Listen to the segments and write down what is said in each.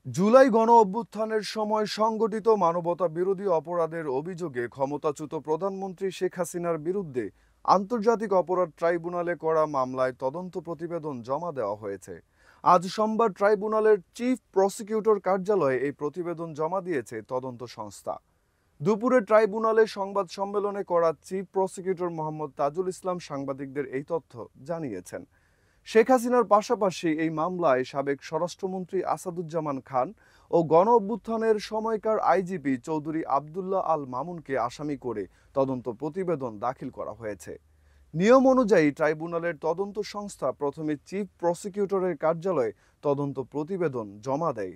জুলাই গণ অভ্যুত্থানের সময় সংগঠিত মানবতা বিরোধী অপরাধের অভিযোগে ক্ষমতাচ্যুত প্রধানমন্ত্রী শেখ হাসিনার বিরুদ্ধে আন্তর্জাতিক অপরাধ ট্রাইব্যুনালে করা মামলায় তদন্ত প্রতিবেদন জমা দেওয়া হয়েছে। আজ সোমবার ট্রাইব্যুনালের চিফ প্রসিকিউটর কার্যালয়ে এই প্রতিবেদন জমা দিয়েছে তদন্ত সংস্থা। দুপুরে ট্রাইব্যুনালে সংবাদ সম্মেলনে করা চিফ প্রসিকিউটর মোহাম্মদ তাজুল ইসলাম সাংবাদিকদের এই তথ্য জানিয়েছেন। শেখ হাসিনার পাশাপাশি এই মামলায় সাবেক স্বরাষ্ট্রমন্ত্রী আসাদুজ্জামান খান ও গণ অভ্যুত্থানের সময়কার আইজিপি চৌধুরী আবদুল্লাহ আল মামুনকে আসামি করে তদন্ত প্রতিবেদন দাখিল করা হয়েছে। নিয়ম অনুযায়ী ট্রাইব্যুনালের তদন্ত সংস্থা প্রথমে চিফ প্রসিকিউটরের কার্যালয়ে তদন্ত প্রতিবেদন জমা দেয়।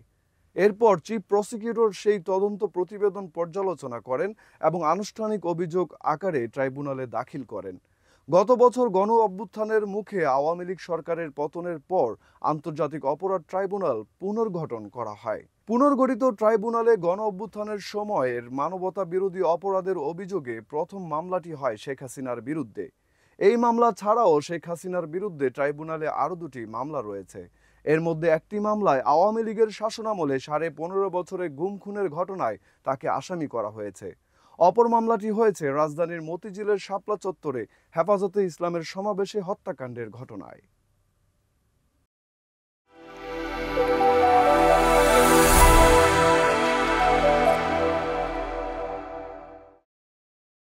এরপর চিফ প্রসিকিউটর সেই তদন্ত প্রতিবেদন পর্যালোচনা করেন এবং আনুষ্ঠানিক অভিযোগ আকারে ট্রাইব্যুনালে দাখিল করেন। গত বছর গণ অভ্যুত্থানের মুখে আওয়ামী লীগ সরকারের পতনের পর আন্তর্জাতিক অপরাধ ট্রাইব্যুনাল পুনর্গঠন করা হয়। পুনর্গঠিত ট্রাইব্যুনালে গণ অভ্যুত্থানের সময়ের মানবতা বিরোধী অপরাধের অভিযোগে প্রথম মামলাটি হয় শেখ হাসিনার বিরুদ্ধে। এই মামলা ছাড়াও শেখ হাসিনার বিরুদ্ধে ট্রাইব্যুনালে আরও দুটি মামলা রয়েছে। এর মধ্যে একটি মামলায় আওয়ামী লীগের শাসনামলে 15.5 বছরে গুম খুনের ঘটনায় তাকে আসামি করা হয়েছে। অপর মামলাটি হয়েছে রাজধানীর মতিঝিলের শাপলা চত্বরে হেফাজতে ইসলামের সমাবেশে হত্যাকাণ্ডের ঘটনায়।